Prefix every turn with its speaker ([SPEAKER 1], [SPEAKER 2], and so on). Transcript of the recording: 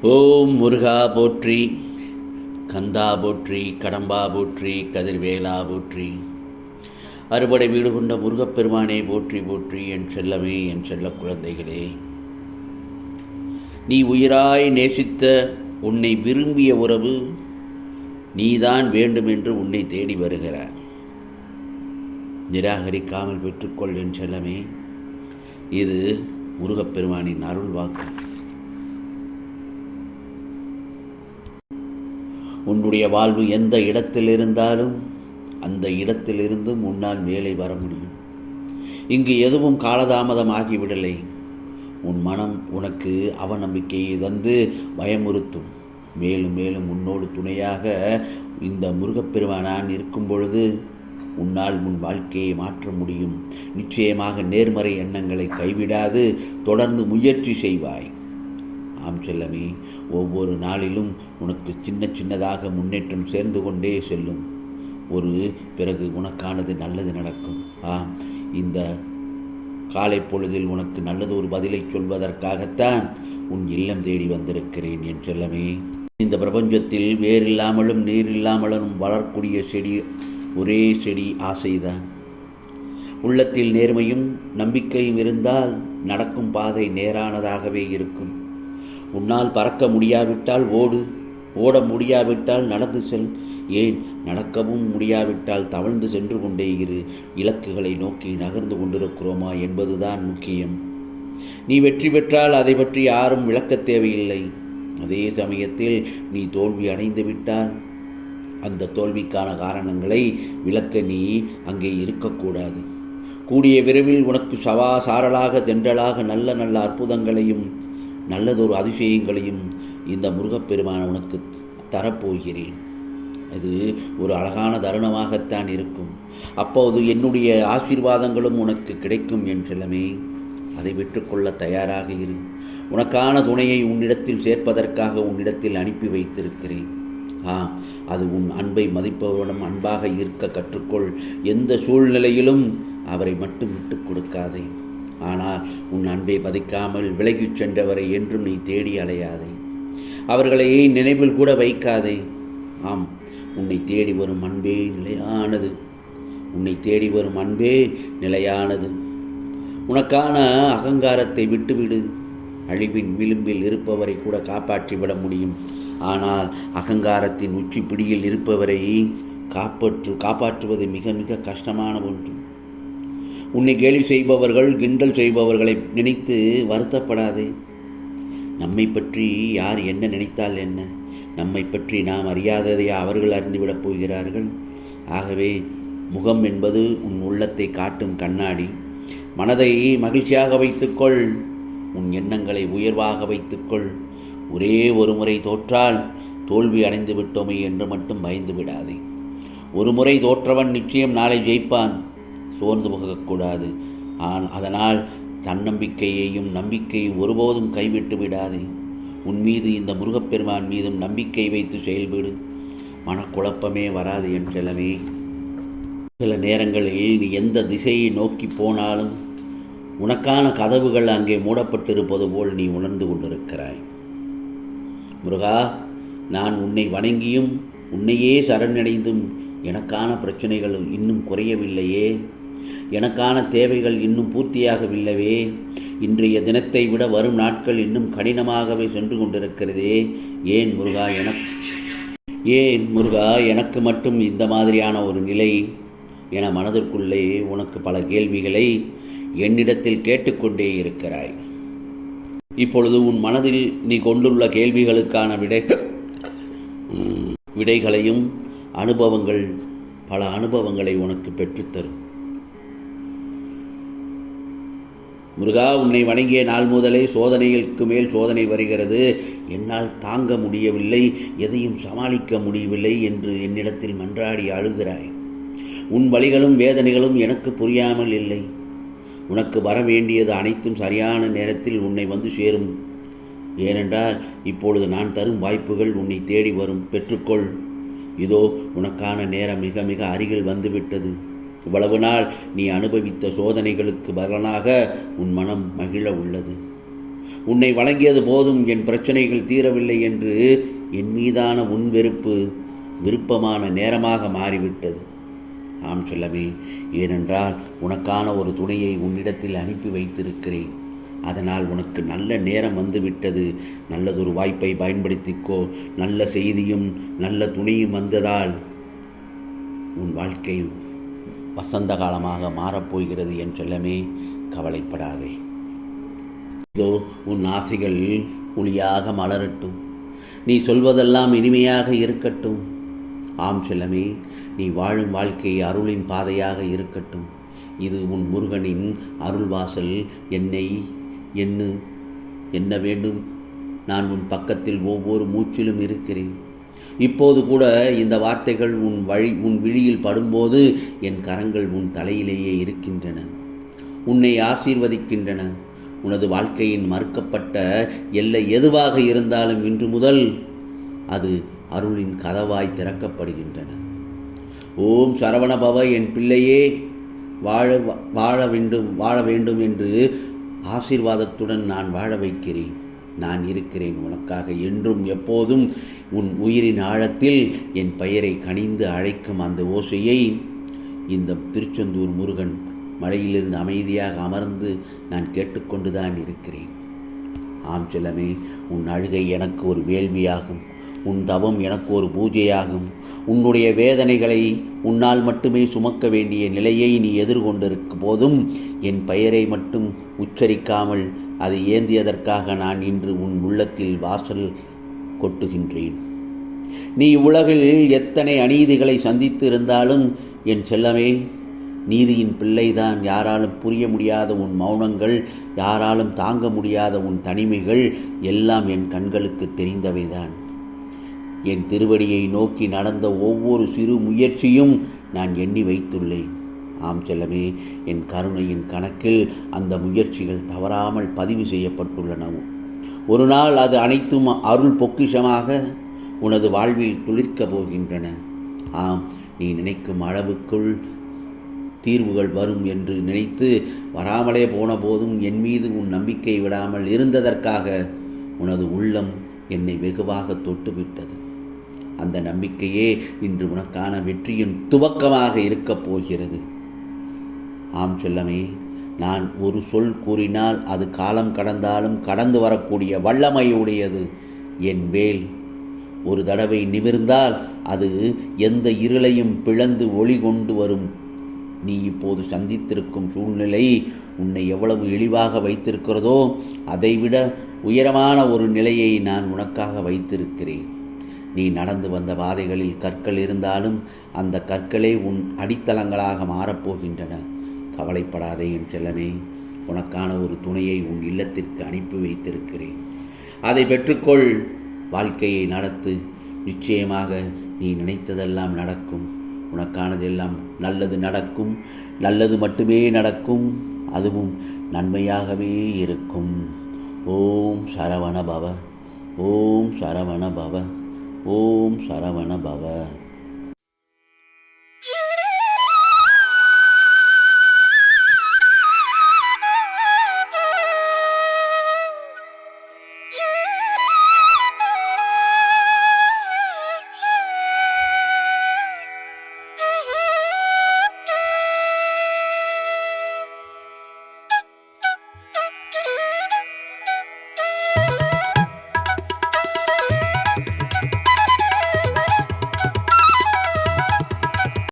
[SPEAKER 1] ஓம் முருகா போற்றி, கந்தா போற்றி, கடம்பா போற்றி, கதிர்வேலா போற்றி. அறுபடை வீடு கொண்ட முருகப்பெருமானே போற்றி போற்றி. என் செல்லமே, என் செல்ல குழந்தைகளே, நீ உயிராய் நேசித்த உன்னை விரும்பிய உறவு நீதான் வேண்டுமென்று உன்னை தேடி வருகிறார். நிராகரிக்காமல் பெற்றுக்கொள் என் செல்லமே. இது முருகப்பெருமானின் அருள் வாக்கு. உன்னுடைய வாழ்வு எந்த இடத்தில் இருந்தாலும் அந்த இடத்திலிருந்தும் உன்னால் மேலே வர முடியும். இங்கு எதுவும் காலதாமதம் ஆகிவிடலை. உன் மனம் உனக்கு அவநம்பிக்கையை தந்து பயமுறுத்தும். மேலும் மேலும் உன்னோடு துணையாக இந்த முருகப்பெருமானான் இருக்கும் பொழுது உன்னால் உன் வாழ்க்கையை மாற்ற முடியும். நிச்சயமாக நேர்மறை எண்ணங்களை கைவிடாது தொடர்ந்து முயற்சி செய்வாய். ஆம் செல்லமே, ஒவ்வொரு நாளிலும் உனக்கு சின்ன சின்னதாக முன்னேற்றம் சேர்ந்து கொண்டே செல்லும். பிறகு உனக்கானது நல்லது நடக்கும். இந்த காலை பொழுதில் உனக்கு நல்லது ஒரு பதிலை சொல்வதற்காகத்தான் உன் இல்லம் தேடி வந்திருக்கிறேன் என் செல்லமே. இந்த பிரபஞ்சத்தில் வேறில்லாமலும் நீர் இல்லாமலும் வளரக்கூடிய செடி ஒரே செடி ஆசைதான். உள்ளத்தில் நேர்மையும் நம்பிக்கையும் இருந்தால் நடக்கும் பாதை நேரானதாகவே இருக்கும். உன்னால் பறக்க முடியாவிட்டால் ஓட முடியாவிட்டால் நடந்து செல். ஏன் நடக்கவும் முடியாவிட்டால் தவழ்ந்து சென்று கொண்டே இரு. இலக்குகளை நோக்கி நகர்ந்து கொண்டிருக்கிறோமா என்பதுதான் முக்கியம். நீ வெற்றி பெற்றால் அதை பற்றி யாரும் விளக்கத் தேவையில்லை. அதே சமயத்தில் நீ தோல்வி அடைந்து விட்டால் அந்த தோல்விக்கான காரணங்களை விளக்க நீ அங்கே இருக்கக்கூடாது. கூடிய விரைவில் உனக்கு சாரலாக ஜென்றலாக நல்ல நல்ல அற்புதங்களையும் நல்லதொரு அதிசயங்களையும் இந்த முருகப்பெருமான் உனக்கு தரப்போகிறேன். அது ஒரு அழகான தருணமாகத்தான் இருக்கும். அப்போது என்னுடைய ஆசீர்வாதங்களும் உனக்கு கிடைக்கும் என் செல்லமே. அதை பெற்றுக்கொள்ள தயாராக இரு. உனக்கான துணையை உன்னிடத்தில் சேர்ப்பதற்காக உன்னிடத்தில் அனுப்பி வைத்திருக்கிறேன். அது உன் அன்பை மதிப்பவரிடம் அன்பாக இருக்க கற்றுக்கொள். எந்த சூழ்நிலையிலும் அவரை மட்டும் விட்டுக் கொடுக்காதே. ஆனால் உன் அன்பை பதிக்காமல் விலகிச் சென்றவரை என்றும் நீ தேடி அலையாதே. அவர்களை நினைவில் கூட வைக்காதே. உன்னை தேடி வரும் அன்பே நிலையானது. உன்னை தேடி வரும் அன்பே நிலையானது. உனக்கான அகங்காரத்தை விட்டுவிடு. அழிவின் விளிம்பில் இருப்பவரை கூட காப்பாற்றிவிட முடியும். ஆனால் அகங்காரத்தின் உச்சி பிடியில் இருப்பவரை காப்பாற்றுவது மிக மிக கஷ்டமான ஒன்று. உன்னை கேலி செய்பவர்கள், கிண்டல் செய்பவர்களை நினைத்து வருத்தப்படாதே. நம்மை பற்றி யார் என்ன நினைத்தால் என்ன? நம்மை பற்றி நாம் அறியாததை அவர்கள் அறிந்துவிடப் போகிறார்கள். ஆகவே முகம் என்பது உன் உள்ளத்தை காட்டும் கண்ணாடி. மனதை மகிழ்ச்சியாக வைத்துக்கொள். உன் எண்ணங்களை உயர்வாக வைத்துக்கொள். ஒரே ஒரு முறை தோற்றால் தோல்வி அடைந்து விட்டோமே என்று மட்டும் பயந்து விடாதே. ஒரு முறை தோற்றவன் நிச்சயம் நாளை ஜெயிப்பான். சோர்ந்து போகக்கூடாது. அதனால் தன்னம்பிக்கையையும் நம்பிக்கையும் ஒருபோதும் கைவிட்டு விடாதே. உன் மீது இந்த முருகப்பெருமான் மீதும் நம்பிக்கை வைத்து செயல்படு. மனக்குழப்பமே வராது என் செல்லமே. சில நேரங்களில் நீ எந்த திசையை நோக்கி போனாலும் உனக்கான கதவுகள் அங்கே மூடப்பட்டிருப்பது போல் நீ உணர்ந்து கொண்டிருக்கிறாய். முருகா, நான் உன்னை வணங்கியும் உன்னையே சரணடைந்தும் எனக்கான பிரச்சனைகள் இன்னும் குறையவில்லையே. எனக்கான தேவைகள் இன்னும் பூர்த்தியாகவில்லையே. இன்றைய தினத்தை விட வரும் நாட்கள் இன்னும் கடினமாகவே சென்று கொண்டிருக்கிறதே. ஏன் முருகா எனக்கு மட்டும் இந்த மாதிரியான ஒரு நிலை என மனதிற்குள்ளே உனக்கு பல கேள்விகளை என்னிடத்தில் கேட்டுக்கொண்டே இருக்கிறாய். இப்பொழுது உன் மனதில் நீ கொண்டுள்ள கேள்விகளுக்கான விடைகளையும் பல அனுபவங்களை உனக்கு பெற்றுத்தரும். முருகா, உன்னை வணங்கிய நாள் முதலே சோதனைகளுக்கு மேல் சோதனை வருகிறது. என்னால் தாங்க முடியவில்லை, எதையும் சமாளிக்க முடியவில்லை என்று என்னிடத்தில் மன்றாடி அழுகிறாய். உன் வலிகளும் வேதனைகளும் எனக்கு புரியாமல் இல்லை. உனக்கு வர வேண்டியது அனைத்தும் சரியான நேரத்தில் உன்னை வந்து சேரும். ஏனென்றால் இப்பொழுது நான் தரும் வாய்ப்புகள் உன்னை தேடி வரும். பெற்றுக்கொள். இதோ உனக்கான நேரம் மிக மிக அருகில் வந்துவிட்டது. இவ்வளவு நாள் நீ அனுபவித்த சோதனைகளுக்கு பலனாக உன் மனம் மகிழ உள்ளது. உன்னை வழங்கியது போதும், என் பிரச்சனைகள் தீரவில்லை என்று என் மீதான உன் வெறுப்பு விருப்பமான நேரமாக மாறிவிட்டது. ஆம் செல்லமே, ஏனென்றால் உனக்கான ஒரு துணையை உன்னிடத்தில் அனுப்பி வைத்திருக்கிறேன். அதனால் உனக்கு நல்ல நேரம் வந்துவிட்டது. நல்லதொரு வாய்ப்பை பயன்படுத்திக்கோ. நல்ல செய்தியும் நல்ல துணையும் வந்ததால் உன் வாழ்க்கை வசந்த காலமாக மாறப்போகிறது என் செல்லமே. கவலைப்படாதே. இதோ உன் ஆசைகள் ஒளியாக மலரட்டும். நீ சொல்வதெல்லாம் இனிமையாக இருக்கட்டும். ஆம் செல்லமே, நீ வாழும் வாழ்க்கை அருளின் பாதையாக இருக்கட்டும். இது உன் முருகனின் அருள்வாசல். என்னை என்ன வேண்டும். நான் உன் பக்கத்தில் ஒவ்வொரு மூச்சிலும் இருக்கிறேன். இப்போது கூட இந்த வார்த்தைகள் உன் விழியில் படும்போது என் கரங்கள் உன் தலையிலேயே இருக்கின்றன. உன்னை ஆசீர்வதிக்கின்றன. உனது வாழ்க்கையின் மறுக்கப்பட்ட எல்லை எதுவாக இருந்தாலும் இன்று முதல் அது அருளின் கதவாய் திறக்கப்படுகின்றன. ஓம் சரவணபவ. என் பிள்ளையே, வாழ வேண்டும் என்று ஆசீர்வாதத்துடன் நான் வாழ வைக்கிறேன். நான் இருக்கிறேன் உனக்காக என்றும் எப்போதும். உன் உயிரின் ஆழத்தில் என் பெயரை கனிந்து அழைக்கும் அந்த ஓசையை இந்த திருச்செந்தூர் முருகன் மலையிலிருந்து அமைதியாக அமர்ந்து நான் கேட்டுக்கொண்டுதான் இருக்கிறேன். ஆம் செல்லமே, உன் அழுகை எனக்கு ஒரு வேள்வியாகும். உன் தவம் எனக்கு ஒரு பூஜையாகும். உன்னுடைய வேதனைகளை உன்னால் மட்டுமே சுமக்க வேண்டிய நிலையை நீ எதிர்கொண்டிருக்கும் போதும் என் பெயரை மட்டும் உச்சரிக்காமல் அதை ஏந்தியதற்காக நான் இன்று உன் உள்ளத்தில் வாசல் கொட்டுகின்றேன். நீ உலகில் எத்தனை அநீதிகளை சந்தித்து இருந்தாலும் என் செல்லமே, நீதியின் பிள்ளைதான். யாராலும் புரிய முடியாத உன் மௌனங்கள், யாராலும் தாங்க முடியாத உன் தனிமைகள் எல்லாம் என் கண்களுக்கு தெரிந்தவைதான். என் திருவடியை நோக்கி நடந்த ஒவ்வொரு சிறு முயற்சியும் நான் எண்ணி வைத்துள்ளேன். ஆம் செல்லமே, என் கருணையின் கணக்கில் அந்த முயற்சிகள் தவறாமல் பதிவு செய்யப்பட்டுள்ளன. ஒரு நாள் அது அனைத்தும் அருள் பொக்கிஷமாக உனது வாழ்வில் துளிர்க்கப் போகின்றன. ஆம், நீ நினைக்கும் அளவுக்குள் தீர்வுகள் வரும் என்று நினைத்து வராமலே போன போதும் என் மீது உன் நம்பிக்கை விடாமல் இருந்ததற்காக உனது உள்ளம் என்னை வெகுவாக தொட்டுவிட்டது. அந்த நம்பிக்கையே இன்று உனக்கான வெற்றியின் துவக்கமாக இருக்கப் போகிறது. ஆம் செல்லமே, நான் ஒரு சொல் கூறினால் அது காலம் கடந்தாலும் கடந்து வரக்கூடிய வல்லமையுடையது. என் வேல் ஒரு தடவை நிமிர்ந்தால் அது எந்த இருளையும் பிளந்து ஒளி கொண்டு வரும். நீ இப்போது சந்தித்திருக்கும் சூழ்நிலை உன்னை எவ்வளவு இழிவாக வைத்திருக்கிறதோ அதைவிட உயரமான ஒரு நிலையை நான் உனக்காக வைத்திருக்கிறேன். நீ நடந்து வந்த பாதைகளில் கற்கள் இருந்தாலும் அந்த கற்களே உன் அடித்தளங்களாக மாறப்போகின்றன. கவலைப்படாதே என் செல்லமே, உனக்கான ஒரு துணையை உன் இல்லத்திற்கு அனுப்பி வைத்திருக்கிறேன். அதை பெற்றுக்கொள். வாழ்க்கையை நடத்து. நிச்சயமாக நீ நினைத்ததெல்லாம் நடக்கும். உனக்கானதெல்லாம் நல்லது நடக்கும். நல்லது மட்டுமே நடக்கும். அதுவும் நன்மையாகவே இருக்கும். ஓம் சரவண பவ. ஓம் சரவண பவ. ஓம் சரவண பவ.